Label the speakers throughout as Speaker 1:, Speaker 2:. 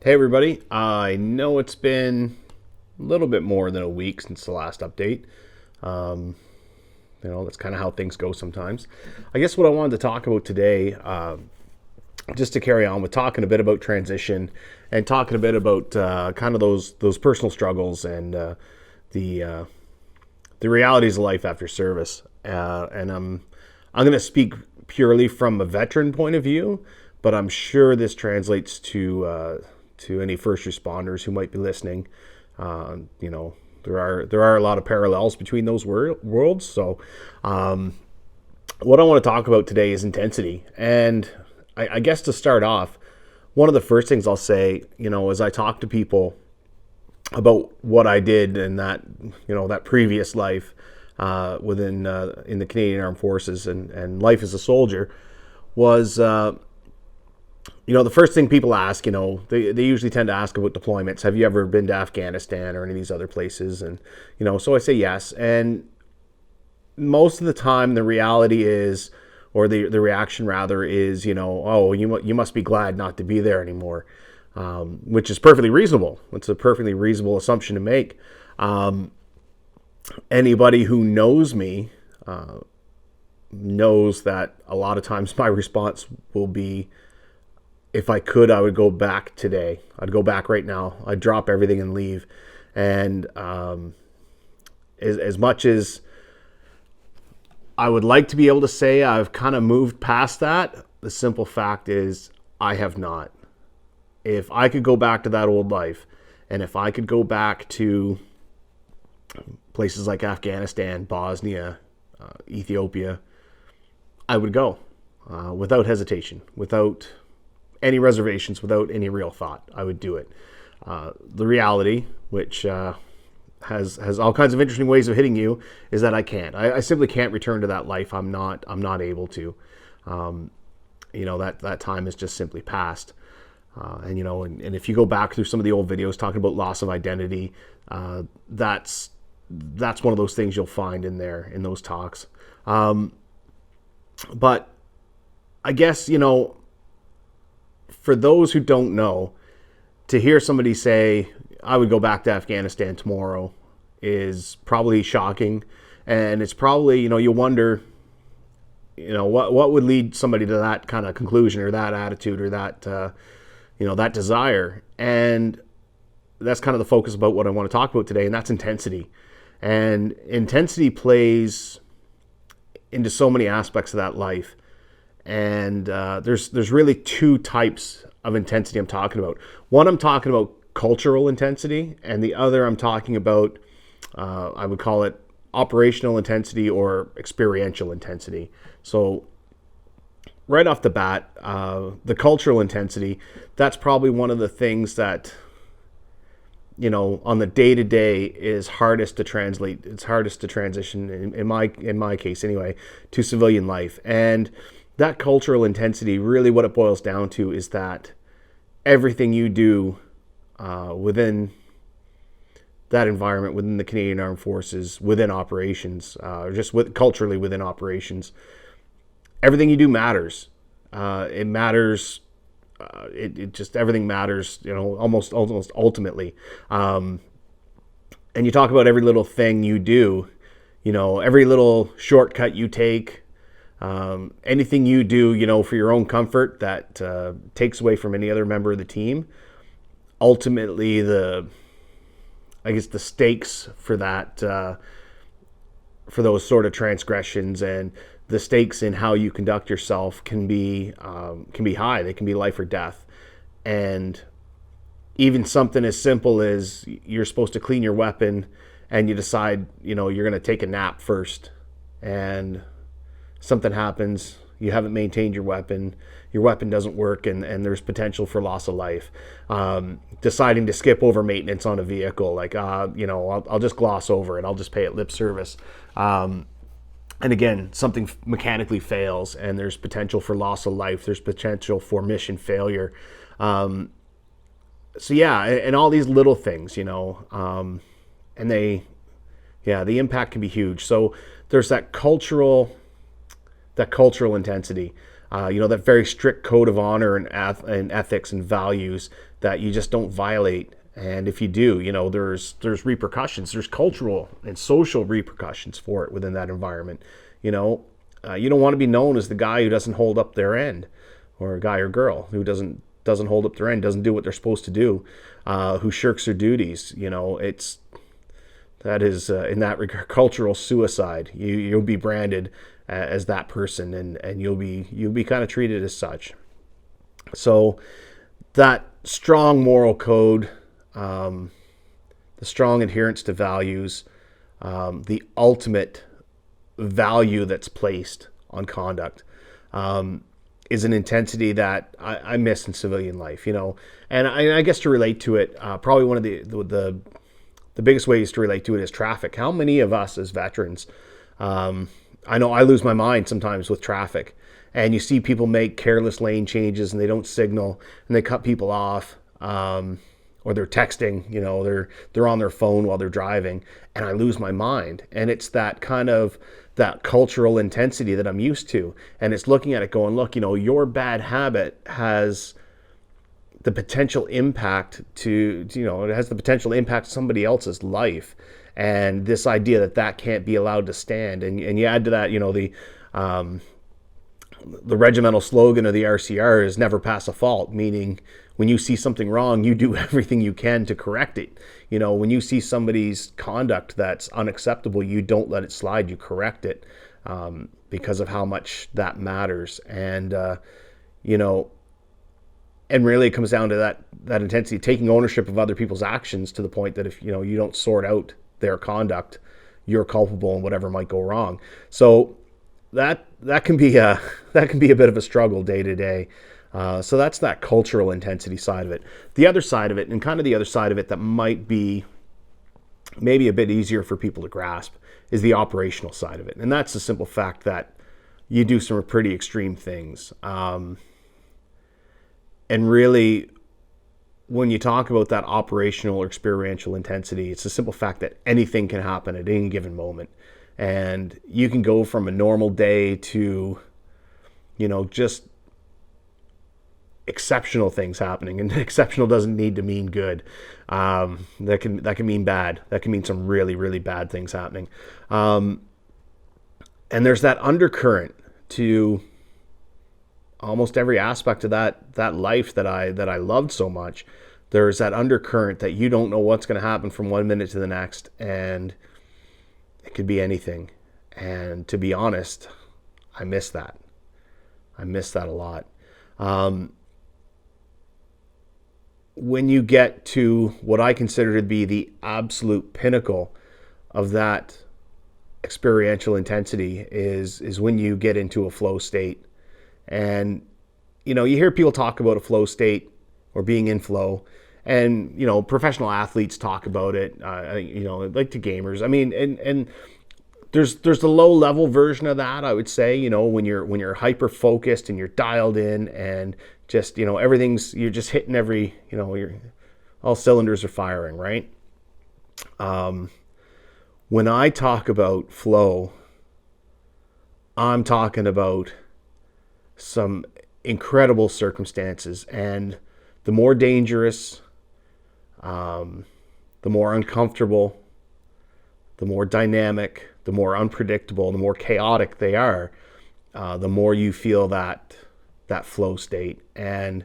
Speaker 1: Hey everybody, I know it's been a little bit more than a week since the last update. Um, that's kind of how things go sometimes. I guess what I wanted to talk about today, just to carry on with talking a bit about transition and talking a bit about kind of those personal struggles and the the realities of life after service. And I'm going to speak purely from a veteran point of view, but I'm sure this translates to any first responders who might be listening. Uh, you know, there are a lot of parallels between those worlds. So, what I want to talk about today is intensity. And I guess to start off, one of the first things I'll say, as I talk to people about what I did in that previous life within in the Canadian Armed Forces and life as a soldier was. The first thing people ask, they usually tend to ask about deployments. Have you ever been to Afghanistan or any of these other places? And, so I say yes. And most of the time, the reality is, or the reaction rather is, oh, you must be glad not to be there anymore, which is perfectly reasonable. It's a perfectly reasonable assumption to make. Anybody who knows me knows that a lot of times my response will be, if I could, I would go back today. I'd go back right now. I'd drop everything and leave. And as much as I would like to be able to say I've kind of moved past that, the simple fact is I have not. If I could go back to that old life, and if I could go back to places like Afghanistan, Bosnia, Ethiopia, I would go without hesitation, without any reservations, without any real thought. I would do it. The reality, which has all kinds of interesting ways of hitting you, is that I can't. I simply can't return to that life. I'm not able to. That time is just simply past. And if you go back through some of the old videos talking about loss of identity, that's one of those things you'll find in there in those talks. But I guess for those who don't know, to hear somebody say, I would go back to Afghanistan tomorrow is probably shocking. And it's probably, you wonder, what would lead somebody to that kind of conclusion or that attitude or that, that desire. And that's kind of the focus about what I want to talk about today. And that's intensity. And intensity plays into so many aspects of that life. And there's really two types of intensity I'm talking about. One, I'm talking about cultural intensity, and the other I'm talking about, I would call it operational intensity or experiential intensity. So right off the bat, the cultural intensity, that's probably one of the things that, on the day-to-day is hardest to translate. It's hardest to transition, in my case anyway, to civilian life. And that cultural intensity, really what it boils down to is that everything you do within that environment, within the Canadian Armed Forces, within operations, or just culturally within operations, everything you do matters. It matters. It just, everything matters, almost ultimately. And you talk about every little thing you do, every little shortcut you take, anything you do, for your own comfort that takes away from any other member of the team. Ultimately, the stakes for that, for those sort of transgressions and the stakes in how you conduct yourself can be high. They can be life or death. And even something as simple as you're supposed to clean your weapon and you decide, you're going to take a nap first, and something happens, you haven't maintained your weapon doesn't work, and there's potential for loss of life. Deciding to skip over maintenance on a vehicle, like, I'll just gloss over it, I'll just pay it lip service. And again, something mechanically fails and there's potential for loss of life, there's potential for mission failure. So yeah, and all these little things, and the impact can be huge. So there's that cultural intensity, that very strict code of honor and ethics and values that you just don't violate. And if you do, there's repercussions. There's cultural and social repercussions for it within that environment. You don't want to be known as the guy who doesn't hold up their end, or a guy or girl who doesn't hold up their end, doesn't do what they're supposed to do, who shirks their duties. That is in that regard cultural suicide. You'll be branded as that person, and you'll be kind of treated as such. So that strong moral code, the strong adherence to values, the ultimate value that's placed on conduct, is an intensity that I miss in civilian life, and I guess to relate to it, probably one of the biggest ways to relate to it is traffic. How many of us as veterans, I know I lose my mind sometimes with traffic, and you see people make careless lane changes and they don't signal and they cut people off, or they're texting, they're on their phone while they're driving, and I lose my mind. And it's that kind of that cultural intensity that I'm used to, and it's looking at it going, look, your bad habit has the potential impact it has the potential impact somebody else's life, and this idea that can't be allowed to stand. And you add to that, the regimental slogan of the RCR is never pass a fault, meaning when you see something wrong, you do everything you can to correct it. When you see somebody's conduct that's unacceptable, you don't let it slide, you correct it, because of how much that matters. And, and really it comes down to that intensity, taking ownership of other people's actions, to the point that if, you don't sort out their conduct, you're culpable in whatever might go wrong. So that can be a bit of a struggle day to day. So that's that cultural intensity side of it. The other side of it, and kind of the other side of it that might be maybe a bit easier for people to grasp, is the operational side of it. And that's the simple fact that you do some pretty extreme things. And really, when you talk about that operational or experiential intensity, it's the simple fact that anything can happen at any given moment. And you can go from a normal day to, just exceptional things happening. And exceptional doesn't need to mean good. That can mean bad. That can mean some really, really bad things happening. And there's that undercurrent to almost every aspect of that life that I loved so much. There's that undercurrent that you don't know what's going to happen from one minute to the next, and it could be anything. And to be honest, I miss that. I miss that a lot. When you get to what I consider to be the absolute pinnacle of that experiential intensity is when you get into a flow state. And, you hear people talk about a flow state or being in flow, and, professional athletes talk about it, like to gamers. I mean, and there's the low level version of that, I would say, when you're hyper focused and you're dialed in, and just, you're just hitting every, all cylinders are firing, right? When I talk about flow, I'm talking about some incredible circumstances, and the more dangerous, the more uncomfortable, the more dynamic, the more unpredictable, the more chaotic they are, the more you feel that flow state. And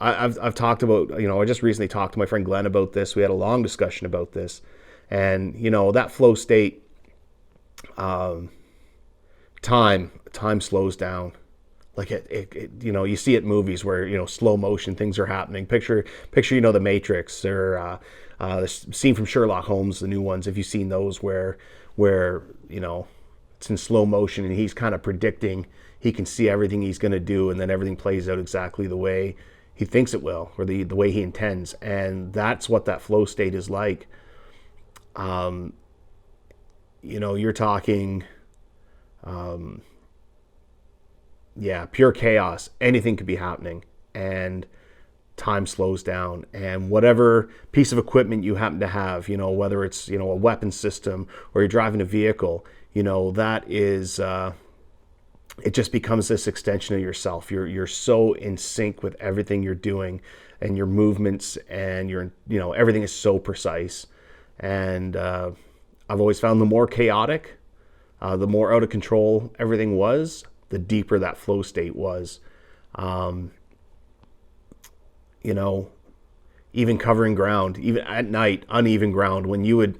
Speaker 1: I've talked about, I just recently talked to my friend Glenn about this. We had a long discussion about this, and that flow state, time slows down. Like it you see it in movies where, slow motion, things are happening. Picture, The Matrix, or the scene from Sherlock Holmes, the new ones, if you've seen those, where it's in slow motion and he's kind of predicting, he can see everything he's going to do, and then everything plays out exactly the way he thinks it will, or the way he intends. And that's what that flow state is like. You're talking, pure chaos. Anything could be happening, and time slows down. And whatever piece of equipment you happen to have, whether it's, a weapon system or you're driving a vehicle, that is, it just becomes this extension of yourself. You're so in sync with everything you're doing, and your movements, and everything is so precise. And I've always found the more chaotic, the more out of control everything was, the deeper that flow state was. Um, you know, Even covering ground, even at night, uneven ground, when you would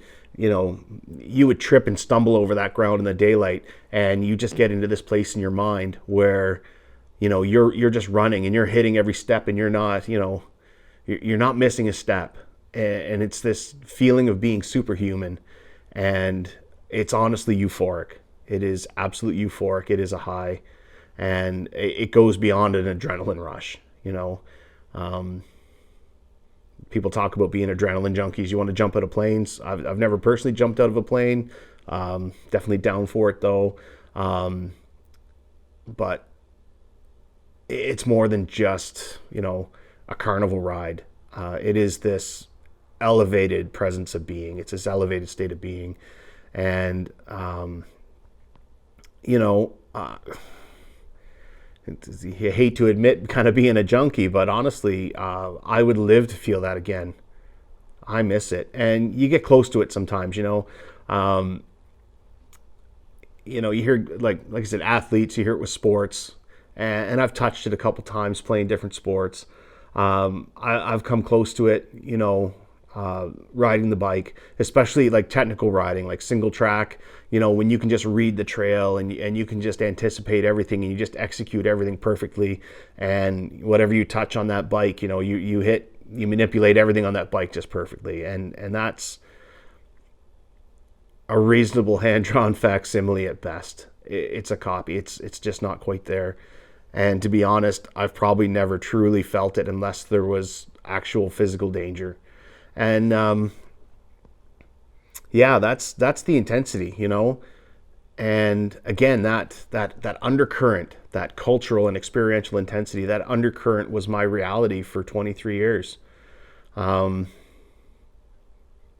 Speaker 1: trip and stumble over that ground in the daylight, and you just get into this place in your mind where, you're just running and you're hitting every step, and you're not missing a step. And it's this feeling of being superhuman, and it's honestly euphoric. It is absolute euphoric. It is a high, and it goes beyond an adrenaline rush. Um, People talk about being adrenaline junkies. You want to jump out of planes. I've never personally jumped out of a plane. Definitely down for it though. But it's more than just, a carnival ride. It is this elevated presence of being. It's this elevated state of being. And, you know, uh, you hate to admit kind of being a junkie, but honestly, I would live to feel that again. I miss it, and you get close to it sometimes. Um, you hear like I said, athletes. You hear it with sports, and I've touched it a couple times playing different sports. I've come close to it. Riding the bike, especially like technical riding, like single track. When you can just read the trail, and you can just anticipate everything, and you just execute everything perfectly, and whatever you touch on that bike, you manipulate everything on that bike just perfectly, and that's a reasonable hand-drawn facsimile at best. It's a copy. It's just not quite there. And to be honest, I've probably never truly felt it unless there was actual physical danger. And yeah, that's the intensity. And again, that undercurrent, that cultural and experiential intensity, that undercurrent was my reality for 23 years. Um,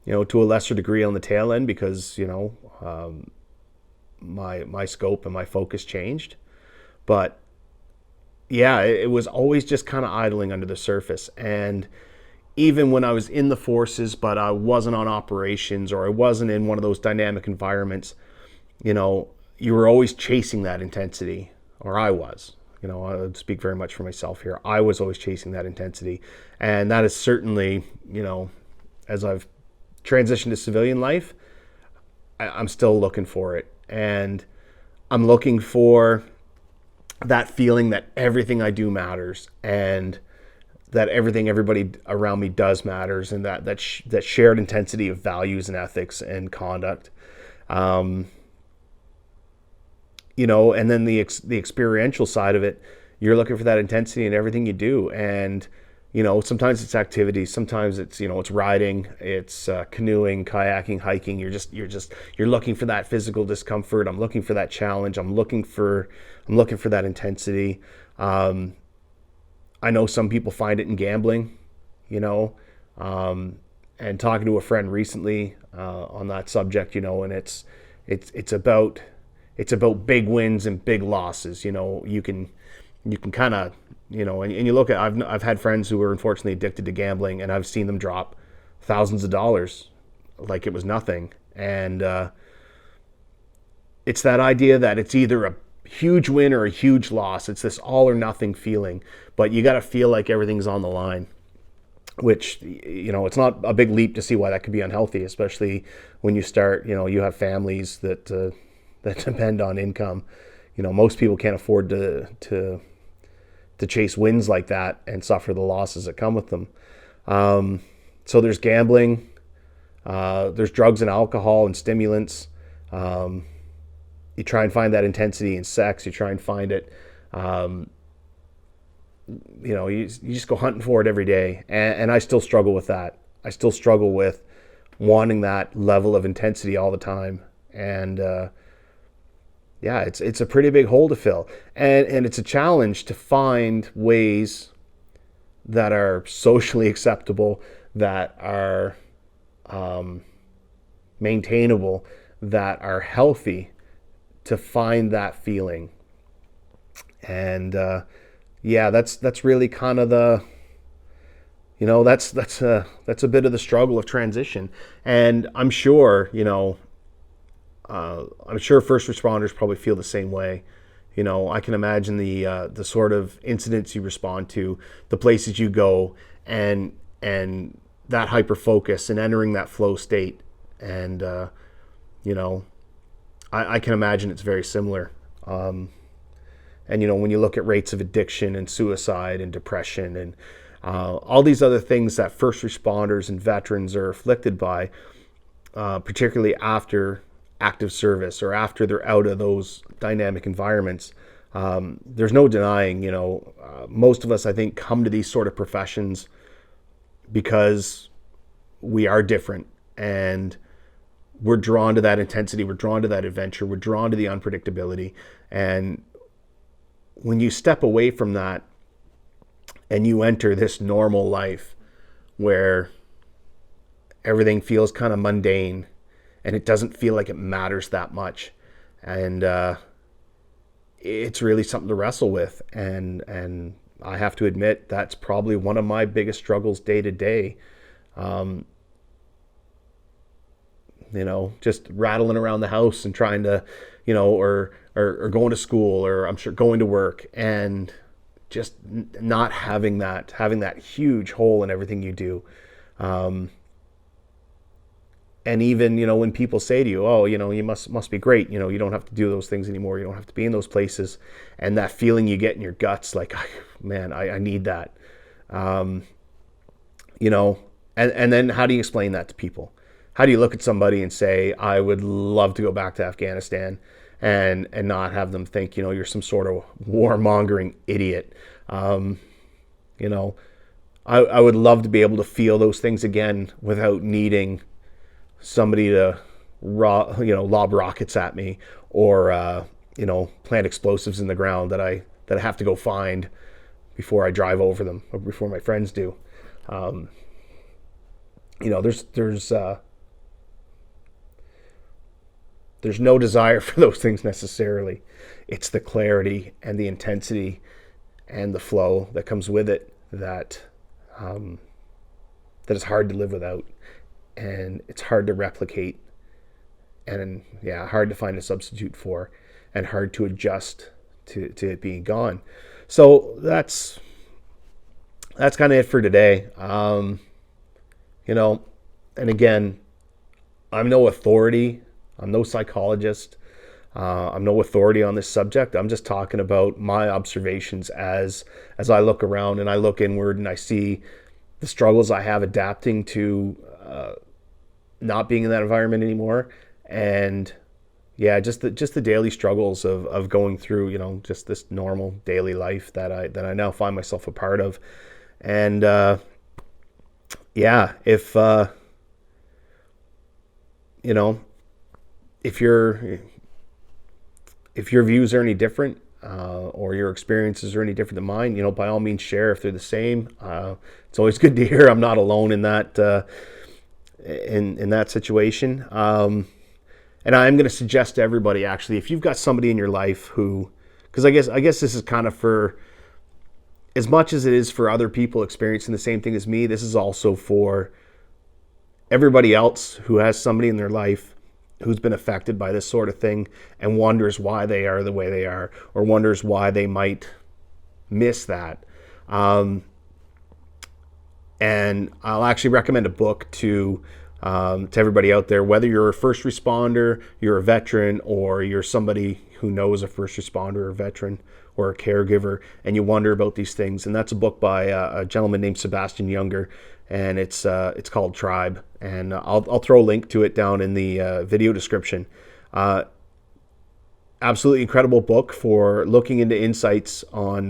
Speaker 1: to a lesser degree on the tail end, because my scope and my focus changed. But yeah, it was always just kind of idling under the surface. And even when I was in the forces, but I wasn't on operations, or I wasn't in one of those dynamic environments, you were always chasing that intensity, or I was. I would speak very much for myself here. I was always chasing that intensity. And that is certainly, as I've transitioned to civilian life, I'm still looking for it. And I'm looking for that feeling that everything I do matters, and that everything everybody around me does matters, and that shared intensity of values and ethics and conduct. Um, and then the experiential side of it, you're looking for that intensity in everything you do. And sometimes it's activities, sometimes it's it's riding, it's canoeing, kayaking, hiking. You're looking for that physical discomfort. I'm looking for that challenge. I'm looking for that intensity. I know some people find it in gambling, and talking to a friend recently on that subject, and it's about big wins and big losses. You can kind of, and you look at, I've had friends who were unfortunately addicted to gambling, and I've seen them drop thousands of dollars like it was nothing. And it's that idea that it's either a huge win or a huge loss. It's this all or nothing feeling, but you got to feel like everything's on the line, which, it's not a big leap to see why that could be unhealthy, especially when you start, you have families that depend on income. Most people can't afford to chase wins like that and suffer the losses that come with them. So there's gambling, there's drugs and alcohol and stimulants. You try and find that intensity in sex. You try and find it. You just go hunting for it every day. And I still struggle with that. I still struggle with wanting that level of intensity all the time. And yeah, it's a pretty big hole to fill. And it's a challenge to find ways that are socially acceptable, that are maintainable, that are healthy, to find that feeling. And yeah, that's really kind of the, that's a bit of the struggle of transition. And I'm sure first responders probably feel the same way. I can imagine the sort of incidents you respond to, the places you go, and that hyper focus and entering that flow state. And you know, I can imagine it's very similar. And when you look at rates of addiction and suicide and depression and all these other things that first responders and veterans are afflicted by, particularly after active service or after they're out of those dynamic environments, there's no denying, most of us, I think, come to these sort of professions because we are different, and we're drawn to that intensity, we're drawn to that adventure, we're drawn to the unpredictability. And when you step away from that and you enter this normal life where everything feels kind of mundane and it doesn't feel like it matters that much, and it's really something to wrestle with. And I have to admit, that's probably one of my biggest struggles day to day. Just rattling around the house and trying to, or going to school, or I'm sure going to work, and just not having that huge hole in everything you do. And even, when people say to you, oh, you must be great. You don't have to do those things anymore. You don't have to be in those places. And that feeling you get in your guts, like, man, I need that. And then how do you explain that to people? How do you look at somebody and say, I would love to go back to Afghanistan, and not have them think, you're some sort of warmongering idiot? I would love to be able to feel those things again without needing somebody to lob rockets at me, or plant explosives in the ground that I have to go find before I drive over them, or before my friends do. There's no desire for those things necessarily. It's the clarity and the intensity and the flow that comes with it that is hard to live without, and it's hard to replicate, and hard to find a substitute for, and hard to adjust to it being gone. So that's kind of it for today. And again, I'm no authority. I'm no psychologist. I'm no authority on this subject. I'm just talking about my observations as I look around and I look inward and I see the struggles I have adapting to not being in that environment anymore. And just the daily struggles of going through, just this normal daily life that I now find myself a part of. And if your views are any different, or your experiences are any different than mine, by all means share if they're the same. It's always good to hear I'm not alone in that in that situation. And I'm going to suggest to everybody, actually, if you've got somebody in your life who, because I guess this is kind of for, as much as it is for other people experiencing the same thing as me, this is also for everybody else who has somebody in their life who's been affected by this sort of thing and wonders why they are the way they are, or wonders why they might miss that. And I'll actually recommend a book to everybody out there, whether you're a first responder, you're a veteran, or you're somebody who knows a first responder or a veteran or a caregiver, and you wonder about these things. And that's a book by a gentleman named Sebastian Younger, and it's called Tribe. And I'll throw a link to it down in the video description. Absolutely incredible book for looking into insights on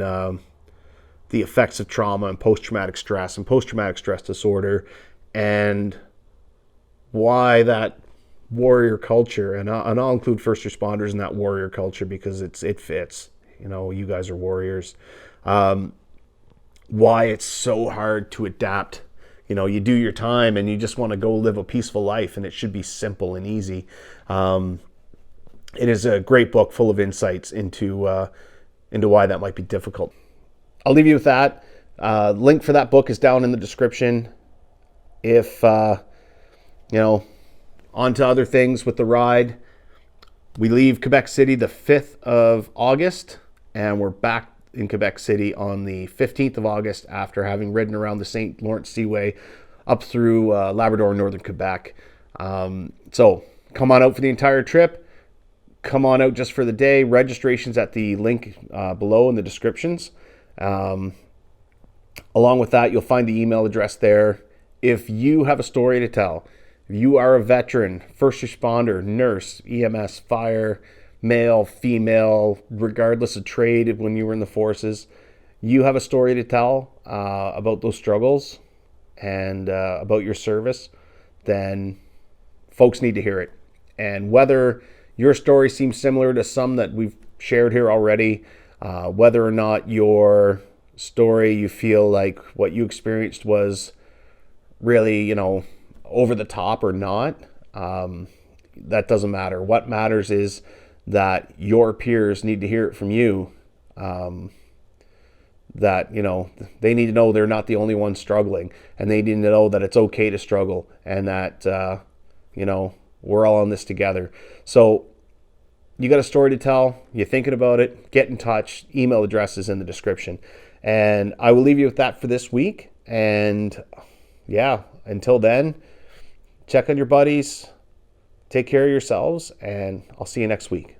Speaker 1: the effects of trauma and post-traumatic stress and post-traumatic stress disorder, and why that warrior culture, and I'll include first responders in that warrior culture because it fits. You guys are warriors. Why it's so hard to adapt. You do your time and you just want to go live a peaceful life, and it should be simple and easy. It is a great book full of insights into into why that might be difficult. I'll leave you with that. Link for that book is down in the description. If, on to other things with the ride. We leave Quebec City the 5th of August, and we're back in Quebec City on the 15th of August after having ridden around the St. Lawrence Seaway up through Labrador, northern Quebec. So come on out for the entire trip. Come on out just for the day. Registration's at the link below in the descriptions. Along with that, you'll find the email address there. If you have a story to tell, if you are a veteran, first responder, nurse, EMS, fire, male, female, regardless of trade, when you were in the forces, you have a story to tell about those struggles and about your service, then folks need to hear it. And whether your story seems similar to some that we've shared here already, whether or not your story, you feel like what you experienced was really, over the top or not, that doesn't matter. What matters is that your peers need to hear it from you, that, they need to know they're not the only ones struggling, and they need to know that it's okay to struggle, and that, we're all on this together. So you got a story to tell, you're thinking about it, get in touch. Email address is in the description. And I will leave you with that for this week. And yeah, until then, check on your buddies, take care of yourselves, and I'll see you next week.